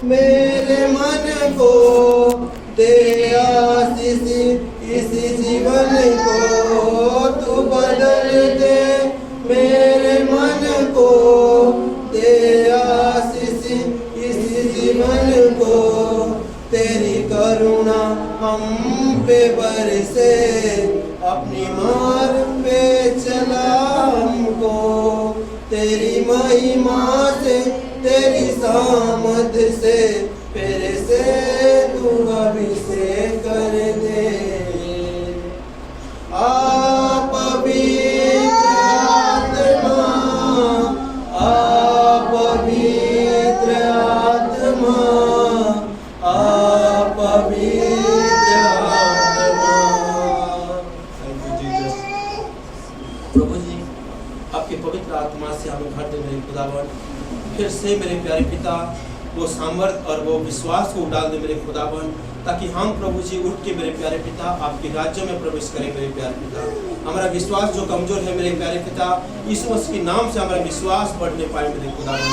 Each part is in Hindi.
मेरे मन को दे आशीष, इस जीवन को तू बदल दे। मेरे मन को दे आशीष, इस जीवन को तेरी करुणा हम पे बरसे, अपनी मार्ग पे चला हमको। तेरी महिमा से, तेरी सामर्थ से फिर से तू अभिषेक कर दे। आप पवित्र आत्मा, आप पवित्र आत्मा, आप पवित्र आत्मा। प्रभु जी, आपकी पवित्र आत्मा से हमें भर दे मेरे खुदावन। फिर से मेरे प्यारे पिता वो सामर्थ और वो विश्वास को डाल दे मेरे खुदावन, ताकि हम प्रभु जी उठ के मेरे प्यारे पिता आपके राज्य में प्रवेश करें मेरे प्यारे पिता। हमारा विश्वास जो कमजोर है मेरे प्यारे पिता, यीशु मसीह के नाम से हमारा विश्वास बढ़ने पाए मेरे खुदावन।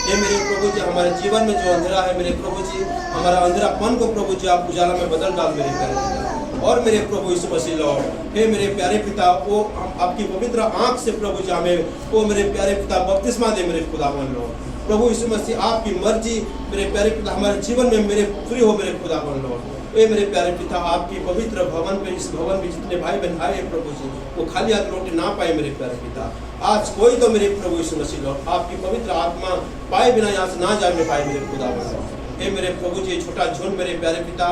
ये मेरे प्रभु जी हमारे जीवन में जो अंधेरा है मेरे प्रभु जी, हमारा अंधेरापन को प्रभु जी आप उजाला में बदल डाल मेरे प्यारे पिता। और मेरे प्रभु यीशु मसीह लॉर्ड, हे मेरे प्यारे पिता, वो आपकी पवित्र आंख से प्रभु जी हमें वो मेरे प्यारे पिता बपतिस्मा दे मेरे खुदावन लॉर्ड। प्रभु यीशु मसीह आपकी मर्जी मेरे प्यारे पिता हमारे जीवन में मेरे फ्री हो मेरे खुदावन लॉर्ड। ए मेरे प्यारे पिता, आपकी पवित्र भवन पे, इस भवन में जितने भाई बहन आए प्रभु जी, वो खाली हाथ लौटे ना पाए मेरे प्यारे पिता। आज कोई तो मेरे प्रभु यीशु मसीह लॉर्ड आपकी पवित्र आत्मा पाए बिना यहाँ से ना जाने पाए मेरे खुदावन लॉर्ड। हे मेरे प्रभु जी, छोटा झुंड मेरे प्यारे पिता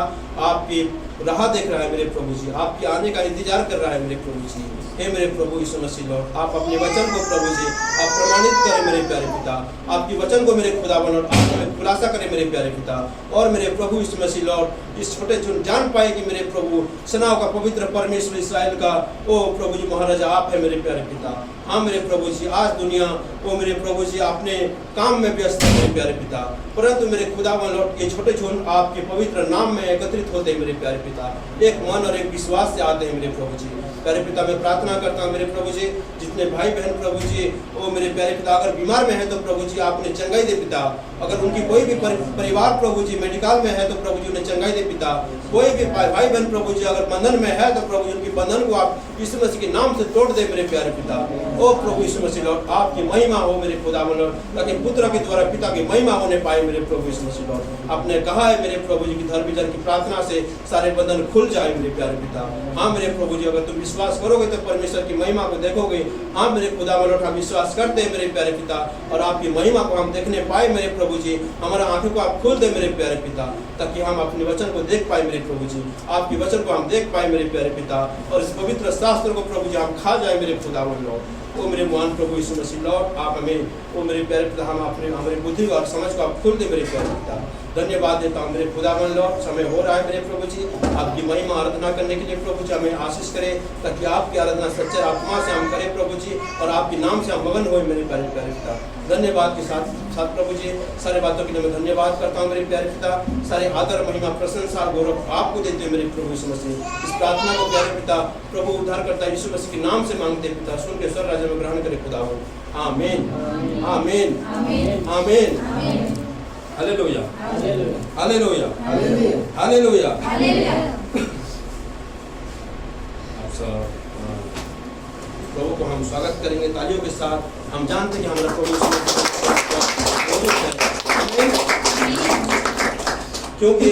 आपकी राह देख रहा है मेरे प्रभु जी, आपके आने का इंतजार कर रहा है मेरे प्रभु जी। हे मेरे प्रभु यीशु मसीह लॉर्ड, आप अपने वचन को प्रभु जी आप प्रमाणित करें मेरे प्यारे पिता। आपकी वचन को मेरे खुदावन और आप हमें खुलासा करें मेरे प्यारे पिता। और मेरे प्रभु यीशु मसीह लॉर्ड, इस छोटे झुंड जान पाए कि मेरे प्रभु सेनाओं का पवित्र परमेश्वर इस्राएल का ओ प्रभु जी महाराजा आप है मेरे प्यारे पिता। हाँ मेरे प्रभु जी, आज दुनिया वो मेरे प्रभु जी अपने काम में व्यस्त है मेरे प्यारे पिता, परंतु मेरे खुदावन लॉर्ड ये छोटे झुंड आपके पवित्र नाम में एकत्रित होते हैं मेरे प्यारे पिता, एक मन और एक विश्वास से आते हैं मेरे प्रभु जी। प्यारे पिता, मैं प्रार्थना करता हूँ मेरे प्रभु जी, जितने भाई बहन प्रभु जी वो मेरे प्यारे पिता अगर बीमार में है तो प्रभु जी आप उन्हें चंगाई दे पिता। अगर उनकी कोई भी परिवार प्रभु जी मेडिकल में है तो प्रभु जी उन्हें चंगाई दे पिता। कोई भी भाई बहन प्रभु जी अगर बंधन में है तो प्रभु जी उनकी बंधन को आप यीशु मसीह के नाम से तोड़ दे मेरे प्यारे पिता। ओ प्रभु यीशु मसीह लॉर्ड, आपकी महिमा हो मेरे खुदावन लॉर्ड, ताकि पुत्र के द्वारा पिता की महिमा होने पाए मेरे प्रभु यीशु मसीह लॉर्ड। आपने कहा है मेरे प्रभु जी की धर्मी जन की प्रार्थना से सारे बंधन खुल जाए मेरे प्यारे पिता। हाँ मेरे प्रभु जी, अगर तुम विश्वास करोगे तो परमेश्वर की महिमा को देखोगे। हाँ मेरे खुदावन लॉर्ड, हम विश्वास करते हैं मेरे प्यारे पिता, और आपकी महिमा को हम देखने पाए मेरे प्रभु जी। हमारा आंखों को आप खोल दे मेरे प्यारे पिता, ताकि हम अपने वचन को देख पाए मेरे प्रभु जी, आपके वचन को हम देख पाए मेरे प्यारे पिता, और इस पवित्र शास्त्र को प्रभु जी हम खा जाए मेरे खुदावन लॉर्ड। वो मेरे महान प्रभु यीशु मसीह लॉर्ड, आप हमें वो मेरे प्यारे पिता हम अपने हमारी बुद्धि और समझ को आप खोल दे मेरे प्यारे पिता। धन्यवाद देता हूँ मेरे खुदावन लॉर्ड, समय हो रहा है मेरे प्रभु जी आपकी महिमा आराधना करने के लिए प्रभु जी हमें आशीष करें, ताकि आपकी आराधना सच्चे आत्मा से हम करें प्रभु जी, और आपके नाम से हम मगन हो मेरे प्यारे पिता। धन्यवाद के साथ साथ प्रभु जी सारे बातों के लिए मैं धन्यवाद करता हूँ मेरे प्यारे पिता। सारे आदर महिमा प्रशंसा गौरव आपको देते हैं मेरे प्रभु यीशु मसीह। इस प्रार्थना को प्यारे पिता प्रभु उद्धार करता यीशु मसीह के नाम से मांगते पिता, सुन के स्वर्ग राज्य में ग्रहण करे खुदावन। आमीन आमीन आमीन। Hallelujah hallelujah hallelujah. प्रभु को हम स्वागत करेंगे तालियों के साथ। हम जानते हैं कि हमारा प्रभु क्योंकि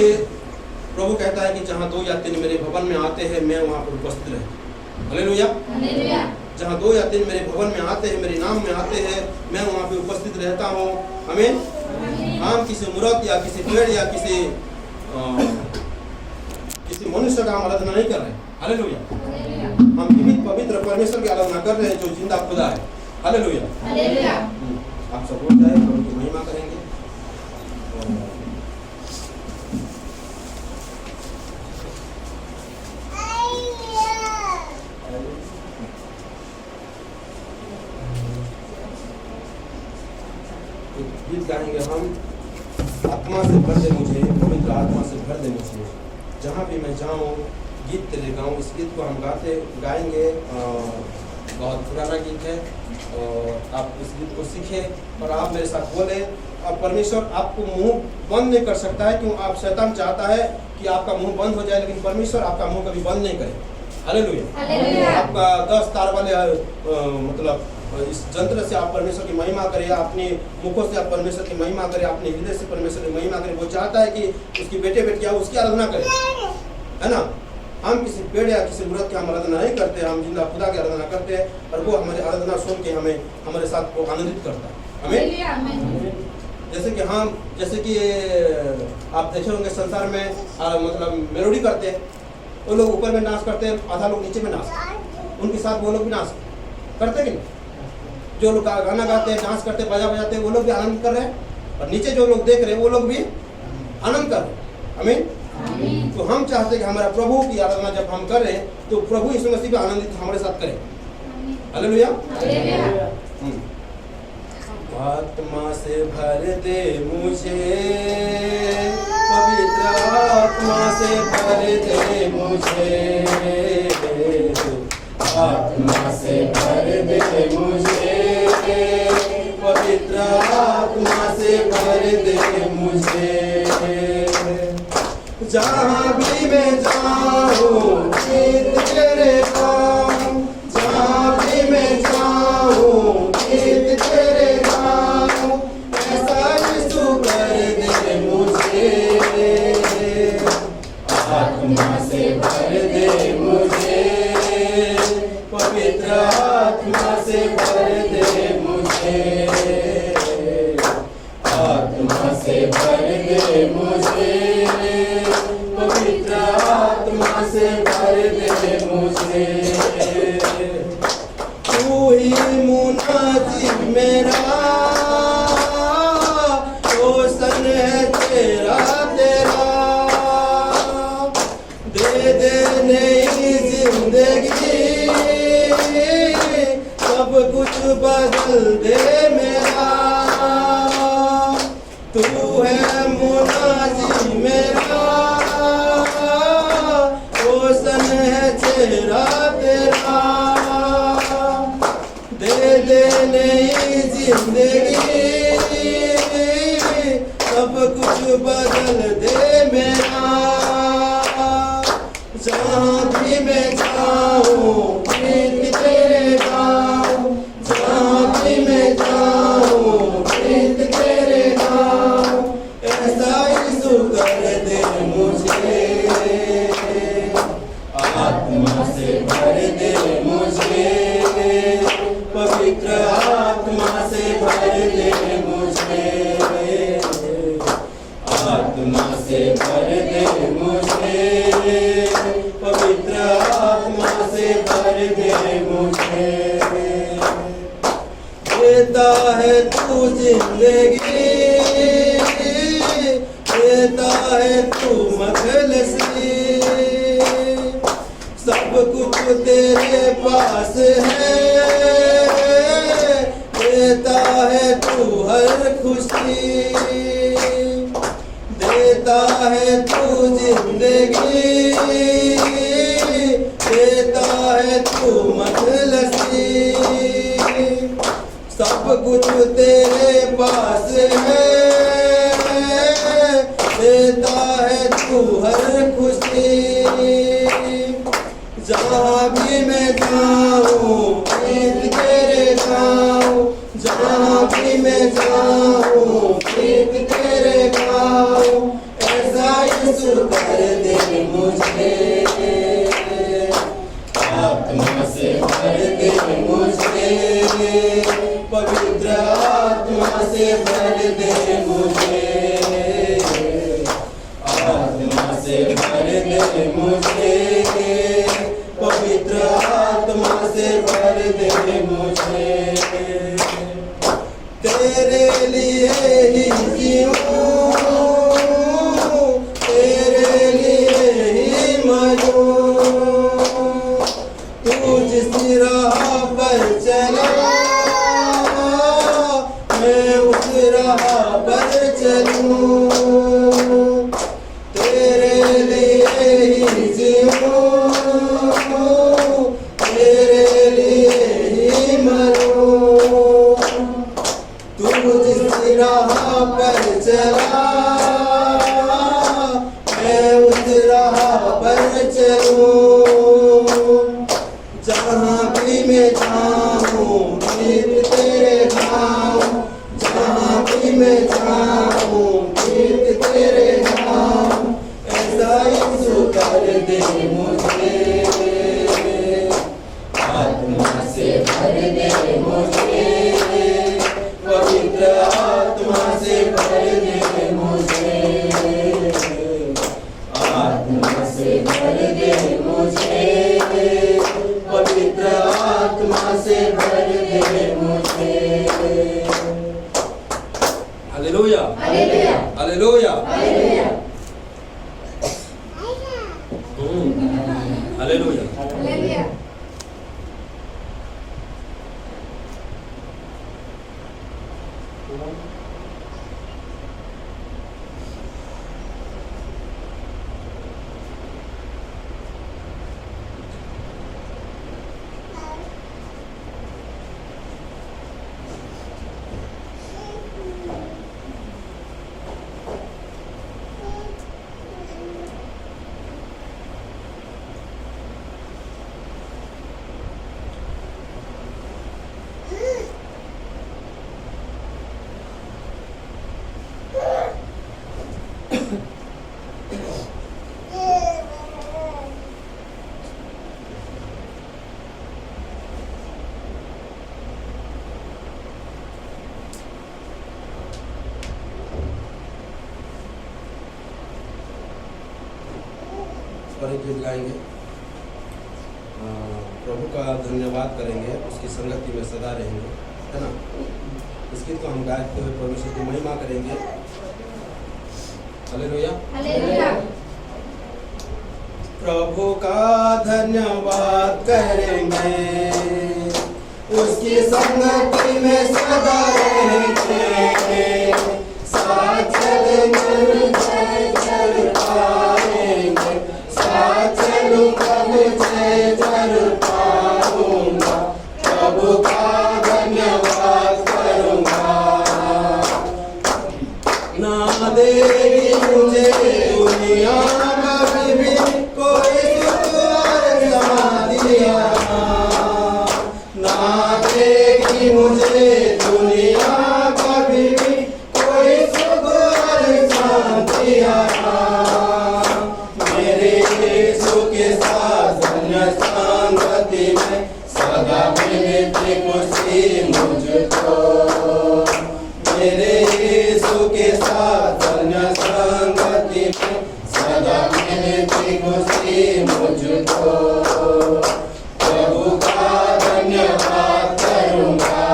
प्रभु कहता है कि जहाँ 2 या 3 मेरे भवन में आते हैं मैं वहाँ पर उपस्थित रहूं। हालेलुया। जहाँ 2 या 3 मेरे भवन में आते हैं, मेरे नाम में आते हैं, मैं वहाँ पे उपस्थित रहता हूँ। आमीन। हम किसी मूर्त या किसी पेड़ या किसी मनुष्य का हम आराधना नहीं कर रहे हैं। हालेलुया। हम जीवित पवित्र परमेश्वर की आराधना कर रहे हैं जो जिंदा खुदा है। हालेलुया। आप सब बोल जाए, प्रभु की महिमा करेंगे। गीत गाएंगे हम, आत्मा से भर दे मुझे, पवित्र आत्मा से भर दे मुझे, जहाँ भी मैं जाऊँ गीत तेरे गाऊँ। इस गीत को हम गाएंगे बहुत पुराना गीत है और आप उस गीत को सीखें और आप मेरे साथ बोले। और परमेश्वर आपको मुंह बंद नहीं कर सकता है, क्यों आप शैतान चाहता है कि आपका मुंह बंद हो जाए, लेकिन परमेश्वर आपका मुंह कभी बंद नहीं करे। हालेलुया। आपका 10 तार वाले मतलब इस जंत्र से आप परमेश्वर की महिमा करें, अपने मुखों से आप परमेश्वर की महिमा करें, अपने हृदय से परमेश्वर की महिमा करें। वो चाहता है कि उसकी बेटे बेटियां उसकी आराधना करें, है ना। हम किसी पेड़ या किसी मूर्त की हम आराधना नहीं करते, हम जिंदा खुदा की आराधना करते हैं और वो हमारी आराधना सुन के हमें हमारे साथ को आनंदित करता है। हमें जैसे कि आप देखे होंगे संसार में मतलब मेलोडी करते हैं, वो लोग ऊपर में नाच करते हैं, आधा लोग नीचे में नाच, उनके साथ वो लोग भी नाच करते कि नहीं। जो लोग गाना गाते हैं, डांस करते, बाजा बजाते हैं, वो लोग भी आनंद कर रहे हैं और नीचे जो लोग देख रहे हैं वो लोग भी आनंद कर रहे हैं। आमीन। तो हम चाहते हैं कि हमारा प्रभु की आराधना जब हम करें तो प्रभु यीशु मसीह भी आनंदित हमारे साथ करें। हालेलुया। आत्मा से भर दे मुझे, पवित्र आत्मा से भर दे मुझे, आत्मा से भर दे मुझे, पवित्र आत्मा से भर दे मुझे। जहाँ भी मैं जाऊँ गीत तेरे गाऊँ, जहाँ भी मैं जाऊँ गीत तेरे गाऊँ, ऐसा यीशु कर दे मुझे, आत्मा से भर दे मुझे, पवित्र आत्मा से भर दे मुझे, आत्मा से भर दे मुझे, पवित्र आत्मा से भर दे मुझे। तू ही मुनाजी मेरा, रोशन है तेरा तेरा, दे दे नई जिंदगी, सब कुछ बदल दे मेरा। तू है मुनाजी मेरा, रोशन है चेहरा तेरा, दे दे नई जिंदगी, सब कुछ बदल दे मेरा। जहाँ भी मैं जाऊँ गीत तेरे गाऊँ, जहाँ भी मैं जाऊँ गीत तेरे गाऊँ, ऐसा यीशु कर दे मुझे, आत्मा से भर दे मुझे, पवित्र आत्मा से भर दे मुझे, आत्मा से भर दे मुझे, पवित्र आत्मा से भर दे मुझे। देता है तू जिंदगी, देता है तू मखलसी, सब कुछ तेरे पास है, देता है तू हर खुशी, देता है तू जिंदगी, देता है तू मखलसी, सब कुछ तेरे पास है, देता है तू हर खुशी। जहाँ भी मैं जाऊँ गीत तेरे गाऊँ, जहाँ भी मैं जाऊँ गीत तेरे गाऊँ, ऐसा यीशु कर दे मुझे, आत्मा से भर दे मुझे, पवित्र आत्मा से भर दे मुझे, आत्मा से भर दे मुझे, पवित्र आत्मा से भर दे मुझे। तेरे लिए ही जीऊं, तेरे लिए ही मरूं, तू जिस राह पर चला मैं उस राह पर चलूं, चला, मैं उस राह पर चलूं, जहाँ भी मैं जाऊं गीत तेरे गाऊं, जहाँ भी मैं जाऊं गीत तेरे गाऊं, ऐसा यीशु कर दे मुझे, आत्मा से भर दे मुझे, पवित्र आत्मा से भर दे मुझे, आत्मा से भर दे मुझे, पवित्र आत्मा से भर दे मुझे। Hallelujah, hallelujah, hallelujah, hallelujah, hallelujah, hallelujah. और एक गीत गाएंगे, प्रभु का धन्यवाद करेंगे, उसकी संगति में सदा रहेंगे, है ना। इस गीत को हम गाते हुए परमेश्वर की महिमा करेंगे। Hallelujah, hallelujah. प्रभु का धन्यवाद करेंगे, उसकी संगति में सदा रहेंगे, साथ चलेंगे चल पाएंगे, साथ चलूंगा मुझे चल पाऊंगा, प्रभु का धन्यवाद करूंगा, ना देगी मुझे दुनिया कभी भी कोई सुख और समाधिया, ना देगी मुझे दुनिया कभी भी कोई सुख और शांतिया, मेरे यीशु के साथ धन्य संगति में सदा मिलती खुशी मुझको, मेरे यीशु के साथ धन्य संगति में सदा मिलती खुशी मुझको, प्रभु का धन्यवाद करूंगा,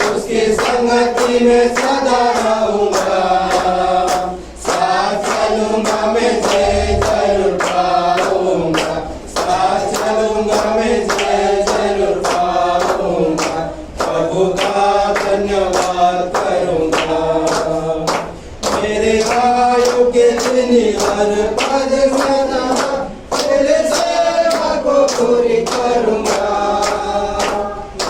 उसकी संगति में सदा रहूंगा, साथ चलूंगा मैं जय जरूर पाऊंगा, साथ चलूंगा मैं जय जरूर पाऊंगा, प्रभु का धन्यवाद करूंगा, मेरे आयु के दिन हर पद सदा तेरे सेवा को पूरी करूंगा,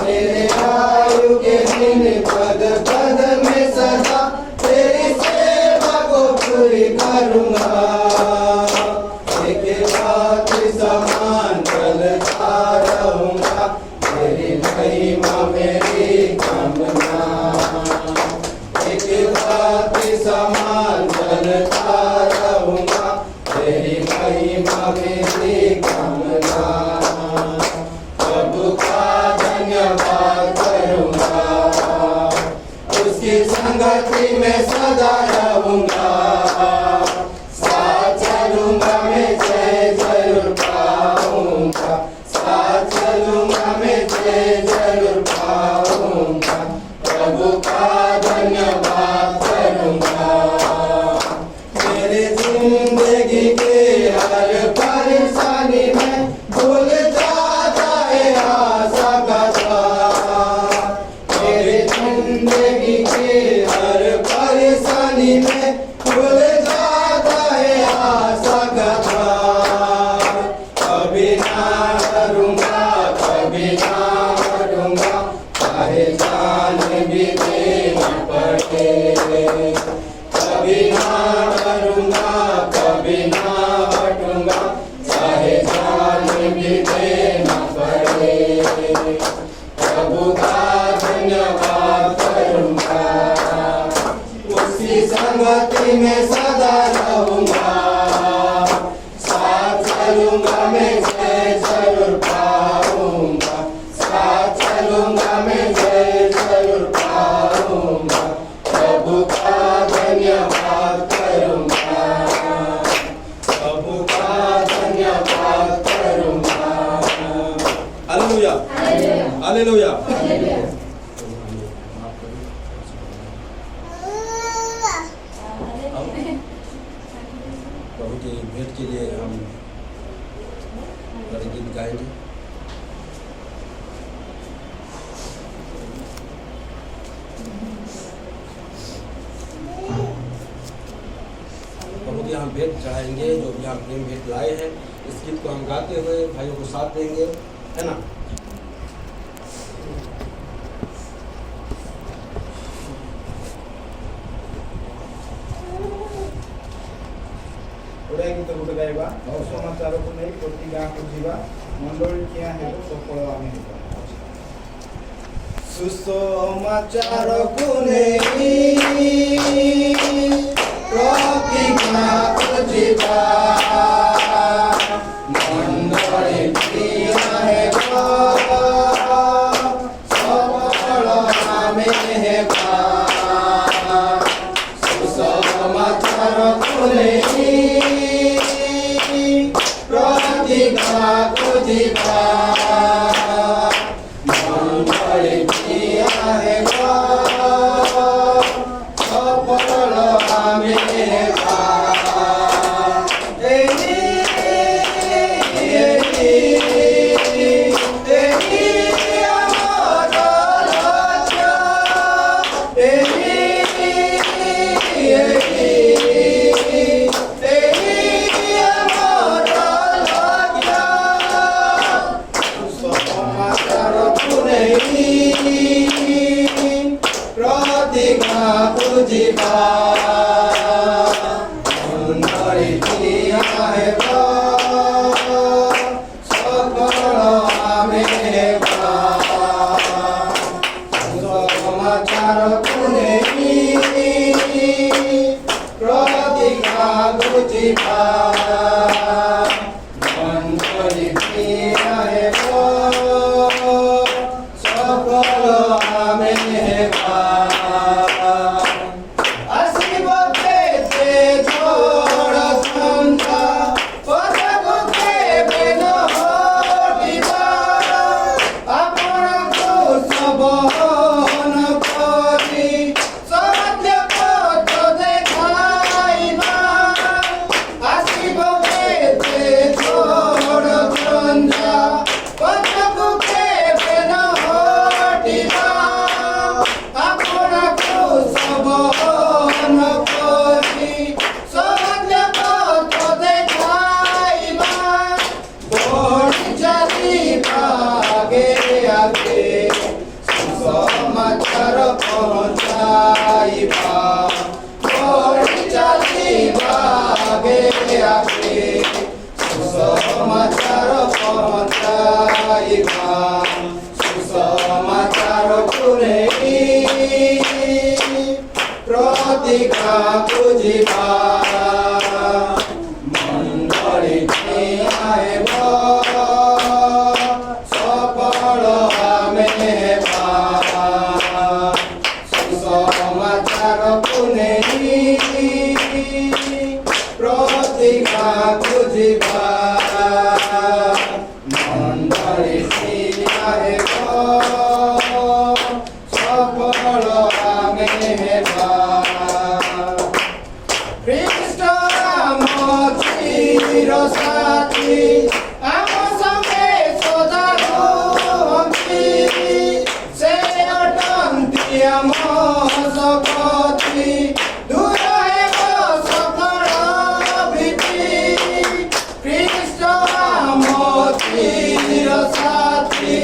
मेरे आयु के दिन पद पद में सदा तेरी सेवा को पूरी करूंगा, एक बात समान चलता रहूंगा, तेरी महिमा मेरी कामना, एक बात समान चलता रहूंगा, तेरी महिमा मेरी कामना, प्रभु का धन्यवाद करूंगा, उसकी संगति में सदा रहूंगा, साथ चलूंगा मैं जय जरूर पाऊंगा, साथ चलूंगा मैं जय जरूर पाऊंगा, प्रभु का धन्यवाद करूंगा, मेरे जिंदगी के हर परेशानी में भूल जाता है आशा का द्वार, मेरे जिंदगी के हर परेशानी में कभी ना डरूंगा, कभी ना हटूंगा, चाहे जान भी देना पड़े। प्रभु का धन्यवाद करूंगा, उसकी संगति में सदा रहूंगा, साथ चलूंगा मैं जय जरूर पाऊंगा, साथ चलूंगा मैं जय जरूर पाऊंगा। प्रभु का धन्यवाद करूंगा, प्रभु का धन्यवाद करूंगा। Hallelujah, hallelujah. प्रभु की भेंट के लिए हम गीत गाएंगे। प्रभु की हम भेंट चढ़ाएंगे, जो भी हम प्रेम भेंट लाए हैं। इस गीत को हम गाते हुए भाइयों को साथ देंगे, है ना। ଓଡ଼ିଆ ଗୀତ ଗୋଟେ ଗାଇବା। ସୁସମାଚାରକୁ ନେଇ ପ୍ରତି ଗାଁକୁ ଯିବା, ମଣ୍ଡଳୀ ଠିଆ ହେବ, ସଫଳ ଆମେ ହେବା। ସୁସମାଚାରକୁ ନେଇ ପ୍ରତି ଗାଁକୁ ଯିବା, ମଣ୍ଡଳୀ ଠିଆ ହେବ, ସଫଳ ଆମେ ହେବା। ସୁସମାଚାରକୁ ନେଇ ପ୍ରତି ଗାଁକୁ ଯିବା, ମଣ୍ଡଳୀ ଠିଆ ହେବ, ସଫଳ ଆମେ ହେବା। ପ୍ରତି ଗାଁକୁ ଯିବା, ମଣ୍ଡଳୀ ଠିଆ ହେବ, ସଫଳ ଆମେ ହେବା। ସମାଚାରକୁ ନେଇ ପ୍ରତି ଗାଁକୁ ଯିବା, ମଣ୍ଡଳୀ ଠିଆ ହେବ, ସଫଳ ଆମେ ହେବା। ଆସିବ କେତେ ଝଡ଼ ଥଣ୍ଡା, ପଛକୁ କେବେ ନ ହଟିବା, ଆପଣଙ୍କୁ ସବହନ କରି ସତ୍ୟ ପଥ ଦେଖାଇବା। ଆସିବ କେତେ ଝଡ଼ ଥଣ୍ଡା, ପଛକୁ କେବେ ନ ହଟିବା, ଆପଣଙ୍କୁ ସବହନ କରି ସତ୍ୟ ପଥ ଦେଖାଇବା। ବଢ଼ି ଚାଲିବା ଆଗେ ଆଗେ, ସୁସମାଚାର ପହଞ୍ଚାଇବା। ବଢ଼ି ଚାଲିବା ଆଗେ ଆଗେ, ସୁସମାଚାର ପହଞ୍ଚାଇବା। ସୁସମାଚାରକୁ ନେଇ ପ୍ରତି ଗାଁକୁ ଯିବା, ମଣ୍ଡଳୀ ଠିଆ ହେବ, ସଫଳ ଆମେ ହେବା। ସୁସମାଚାରକୁ ନେଇ ପ୍ରତି ଗାଁକୁ ଯିବା, ମଣ୍ଡଳୀ ଠିଆ ହେବ, ସଫଳ ଆମେ ହେବା। ଖ୍ରୀଷ୍ଟ ଆମ ଚିର ସାଥୀ, ଆମ ସଙ୍ଗେ ସଦା ରୁହନ୍ତି, ସେ ଅଟନ୍ତି ଆମ ଶକ୍ତି, ଦୂର ହେବ ସକଳ ଭୀତି। ଖ୍ରୀଷ୍ଟ ଆମ ଚିର ସାଥୀ,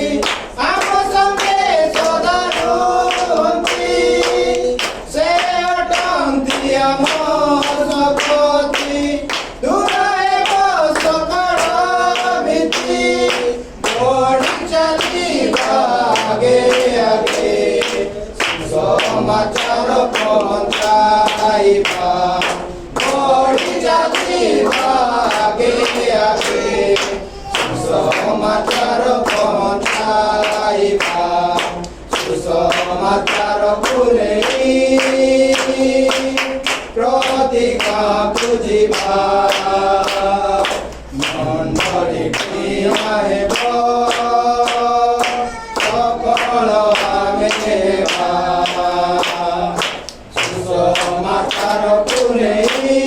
ଆମ ସଙ୍ଗେ ସଦା ରୁହନ୍ତି, ସେ ଅଟନ୍ତି ଆମ बा बढ़ी जाती आगे आगे सुसमाचार पहुँचाइबा सुसमाचार पुनेई प्रतिज्ञा बुझिबा मंडली हेब सफल आमे हेबा सुसमाचार पुनेई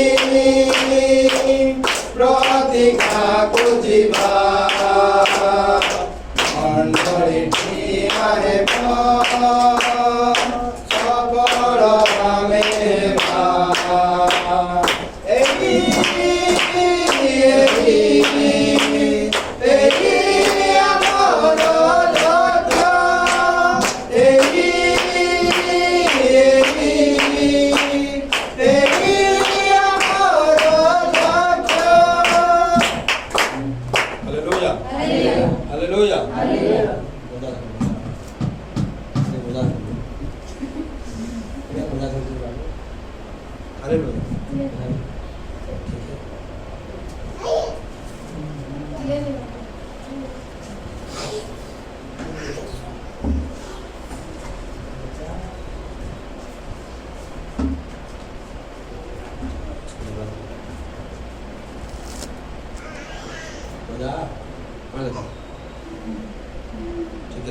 प्रतिज्ञा बुझिबा मंडली हेब सफल आमे हेबा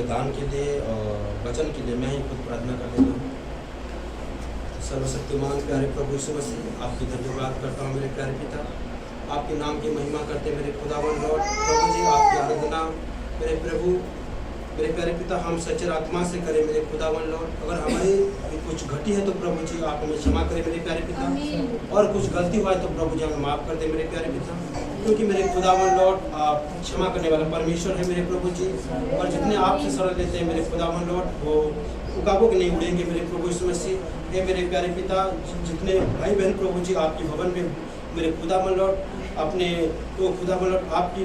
दान के लिए और वचन के लिए मैं ही खुद प्रार्थना कर देता हूँ। सर्वशक्तिमान प्यारे प्रभु यीशु मसीह, आपकी धन्यवाद करता हूँ मेरे प्यारे पिता। आपके नाम की महिमा करते मेरे खुदावन लॉर्ड प्रभु जी, आपकी आराधना मेरे प्रभु मेरे प्यारे पिता हम सच्चे आत्मा से करें मेरे खुदावन लॉर्ड। अगर हमारी कुछ घटी है तो प्रभु जी आप हमें क्षमा करें मेरे प्यारे पिता, और कुछ गलती हुआ है तो प्रभु जी हमें माफ़ कर दे मेरे प्यारे पिता, क्योंकि मेरे खुदावन लॉर्ड आप क्षमा करने वाला परमेश्वर है मेरे प्रभु जी। और जितने आपसे शरण लेते हैं मेरे खुदावन लॉर्ड वो उकाबों के नहीं उड़ेंगे मेरे प्रभु यीशु मसीह। हे मेरे प्यारे पिता, जितने भाई बहन प्रभु जी आपके भवन में मेरे खुदावन लॉर्ड अपने तो खुदावन लॉर्ड आपकी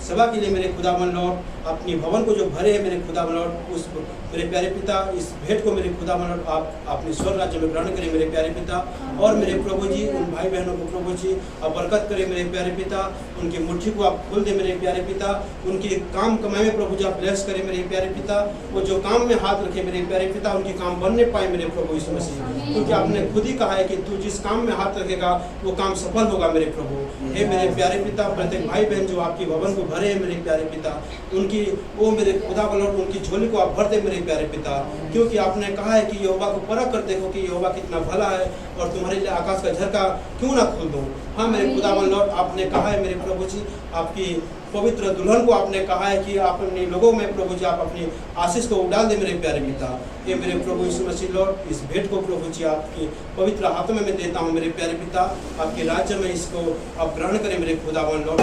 सभा के लिए मेरे खुदावन लॉर्ड अपनी भवन को जो भरे हैं मेरे खुदावन लॉर्ड, उस मेरे प्यारे पिता इस भेंट को मेरे खुदावन लॉर्ड आप अपने स्वर्ग राज्य में ग्रहण करें मेरे प्यारे पिता। और मेरे प्रभु जी उन भाई बहनों को प्रभु जी आप बरकत करें मेरे प्यारे पिता, उनकी मुट्ठी को आप खोल दें मेरे प्यारे पिता, उनके काम कमाई में प्रभु जी आप ब्लेस करें मेरे प्यारे पिता। वो जो काम में हाथ रखे मेरे प्यारे पिता उनके काम बनने पाए मेरे प्रभु यीशु मसीह, क्योंकि आपने खुद ही कहा है कि तू जिस काम में हाथ रखेगा वो काम सफल होगा मेरे प्रभु। हे मेरे प्यारे पिता, प्रत्येक भाई बहन जो आपके भवन को भरे हैं मेरे प्यारे पिता, उनकी वो मेरे खुदा का लॉर्ड उनकी झोली को आप भर दे मेरे प्यारे पिता, क्योंकि आपने कहा है कि यहोवा को परख कर देखो कि यहोवा कितना भला है और तुम्हारे लिए आकाश का झरका क्यों ना खोल दूं। हाँ मेरे खुदावन लॉर्ड, आपने कहा है मेरे प्रभु जी आपकी पवित्र दुल्हन को आपने कहा है कि आप अपने लोगों में प्रभु जी आप अपनी आशीष को उड़ाल दे मेरे प्यारे पिता। ये मेरे प्रभु यीशु मसीह लॉर्ड इस भेंट को प्रभु जी आपकी पवित्र हाथों में मैं देता हूँ मेरे प्यारे पिता, आपके राज्य में इसको आप ग्रहण करें मेरे खुदावन लॉर्ड।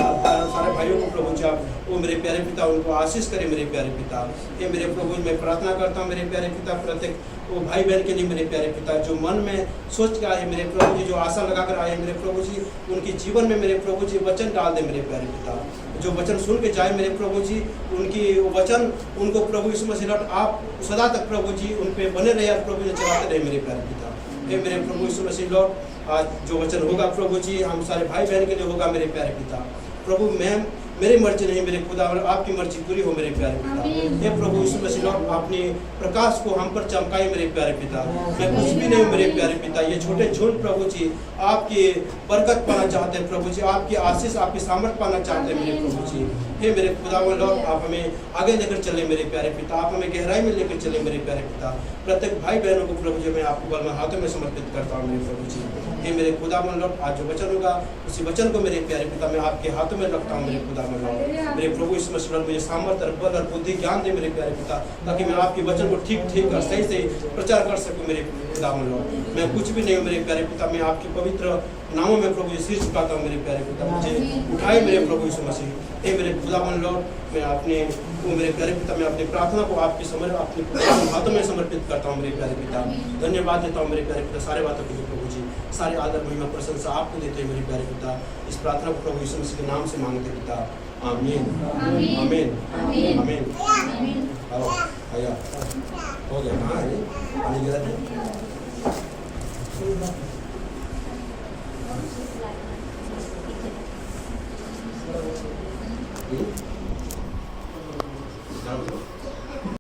सारे भाइयों को प्रभु जी आप वो मेरे प्यारे पिता उनको आशीष करें मेरे प्यारे पिता। ये मेरे प्रभु मैं प्रार्थना करता हूँ मेरे प्यारे पिता, प्रत्येक वो भाई बहन के लिए मेरे प्यारे पिता जो मन में सोच के आए मेरे प्रभु जी, जो आशा लगा कर आए मेरे प्रभु जी, उनके जीवन में मेरे प्रभु जी वचन डाल दे मेरे प्यारे पिता। जो वचन सुन के जाए मेरे प्रभु जी, उनकी वचन उनको प्रभु यीशु मसीह लॉर्ड आप सदा तक प्रभु जी उन पे बने रहे और प्रभु जी चलाते रहे मेरे प्यारे पिता। हे मेरे प्रभु यीशु मसीह लॉर्ड आज जो वचन होगा प्रभु जी हम सारे भाई बहन के लिए होगा मेरे प्यारे पिता। प्रभु मैं मेरी मर्जी नहीं मेरे खुदा आपकी मर्जी पूरी हो मेरे प्यारे पिता। हे प्रभु यीशु मसीह लॉर्ड अपने प्रकाश को हम पर चमकाए मेरे प्यारे पिता। मैं कुछ भी नहीं हूँ मेरे प्यारे पिता, ये छोटे झुंड प्रभु जी आपकी बरकत पाना चाहते हैं प्रभु जी, आपकी आशीष आपकी सामर्थ पाना चाहते हैं मेरे प्रभु जी। हे मेरे खुदावन लॉर्ड आप हमें आगे लेकर चले मेरे प्यारे पिता, आप हमें गहराई में लेकर चले मेरे प्यारे पिता। प्रत्येक भाई बहनों को प्रभु जी मैं आपको बल में हाथों में समर्पित करता हूँ मेरे प्रभु जी। हे मेरे खुदावन लॉर्ड आज जो वचन होगा उसी वचन को मेरे प्यारे पिता मैं आपके हाथों में रखता हूँ मेरे खुदावन लॉर्ड। मेरे प्रभु इस मसीह मुझे सामर्थ्य और बल और बुद्धि ज्ञान दे मेरे प्यारे पिता, ताकि मैं आपके वचन को ठीक ठीक और सही से प्रचार कर सकूँ मेरे खुदावन लॉर्ड। मैं कुछ भी नहीं हूँ मेरे प्यारे पिता, मैं आपके पवित्र नामों में प्रभु सिर झुकाता हूँ मेरे प्यारे पिता। मुझे उठाए मेरे प्रभु यीशु मसीह। हे मेरे खुदावन लॉर्ड मैं अपने वो मेरे प्यारे पिता मैं अपनी प्रार्थना को आपके अपने हाथों में समर्पित करता हूँ मेरे प्यारे पिता। धन्यवाद देता हूँ मेरे प्यारे पिता सारे बातों के लिए प्रभु जी, सारे आदर महिमा प्रशंसा आपको देते हैं मेरे प्यारे पिता। इस प्रार्थना को प्रभु यीशु मसीह के नाम से मांगते पिता, आमीन आमीन आमीन। आओ आया हो गया, कहाँ है पानी गिरा है? कोई बात नहीं।